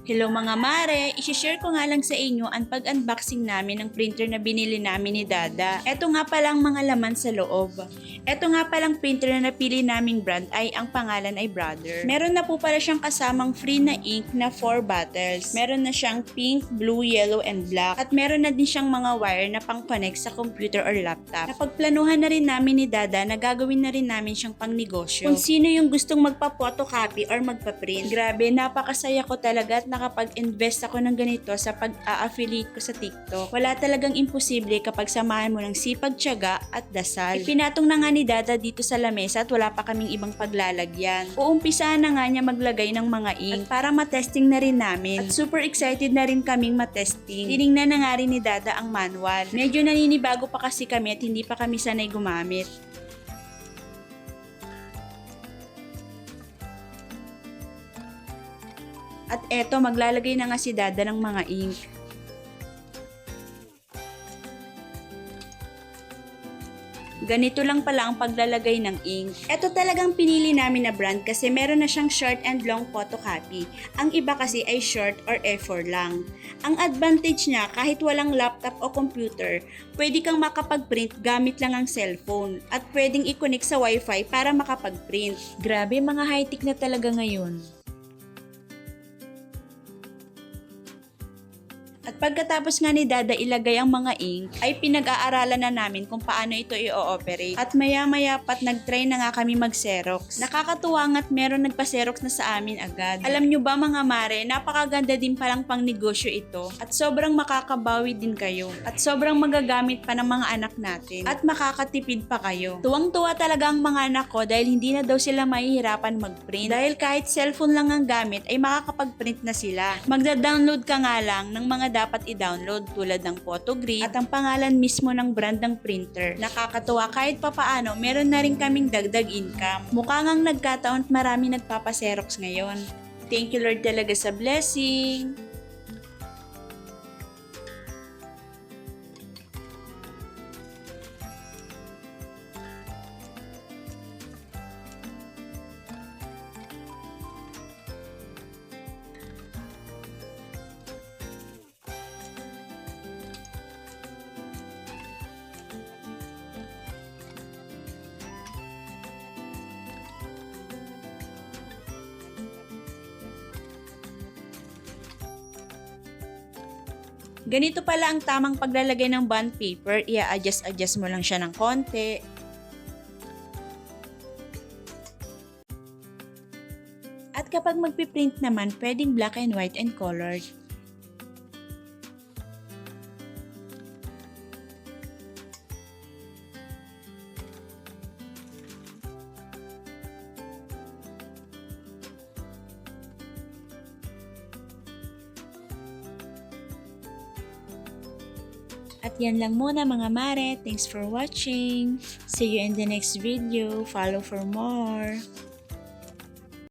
Hello mga mare! Isishare ko nga lang sa inyo ang pag-unboxing namin ng printer na binili namin ni Dada. Ito nga palang mga laman sa loob. Ito nga palang printer na napili naming brand ay ang pangalan ay Brother. Meron na po pala siyang kasamang free na ink na 4 bottles. Meron na siyang pink, blue, yellow, and black. At meron na din siyang mga wire na pang-connect sa computer or laptop. Napagplanuhan na rin namin ni Dada na gagawin na rin namin siyang pang-negosyo. Kung sino yung gustong magpa-photocopy or magpa-print. Grabe, napakasaya ko talaga at nakapag-invest ako ng ganito sa pag-a-affiliate ko sa TikTok. Wala talagang imposible kapag samahan mo ng sipag, tiyaga at dasal. Ipinatong na nga ni Dada dito sa lamesa at wala pa kaming ibang paglalagyan. Uumpisahan na nga niya maglagay ng mga ink at para matesting na rin namin. At super excited na rin kaming matesting. Tinignan na nga rin ni Dada ang manual. Medyo naninibago pa kasi kami at hindi pa kami sanay gumamit. At eto, maglalagay na nga si Dada ng mga ink. Ganito lang pala ang paglalagay ng ink. Ito talagang pinili namin na brand kasi meron na siyang short and long photocopy. Ang iba kasi ay short or A4 lang. Ang advantage niya, kahit walang laptop o computer, pwede kang makapag-print gamit lang ang cellphone at pwedeng i-connect sa wifi para makapag-print. Grabe, mga high-tech na talaga ngayon. At pagkatapos nga ni Dada ilagay ang mga ink, ay pinag-aaralan na namin kung paano ito i-ooperate. At maya-maya pat nag-try na nga kami mag-xerox. Nakakatuwa nga't meron nagpa-xerox na sa amin agad. Alam nyo ba mga mare, napakaganda din palang pang negosyo ito. At sobrang makakabawi din kayo. At sobrang magagamit pa ng mga anak natin. At makakatipid pa kayo. Tuwang-tuwa talaga ang mga anak ko dahil hindi na daw sila mahihirapan mag-print. Dahil kahit cellphone lang ang gamit ay makakapag-print na sila. Magda-download ka nga lang ng mga dapat i-download tulad ng photogrid at ang pangalan mismo ng brand ng printer. Nakakatuwa kahit papaano, meron na rin kaming dagdag income. Mukha ngang nagkataon at marami nagpapaserox ngayon. Thank you Lord talaga sa blessing. Ganito pala ang tamang paglalagay ng bond paper. Ia-adjust mo lang siya ng konti. At kapag magpiprint naman, pwedeng black and white and colored. At yan lang muna mga mare. Thanks for watching. See you in the next video. Follow for more.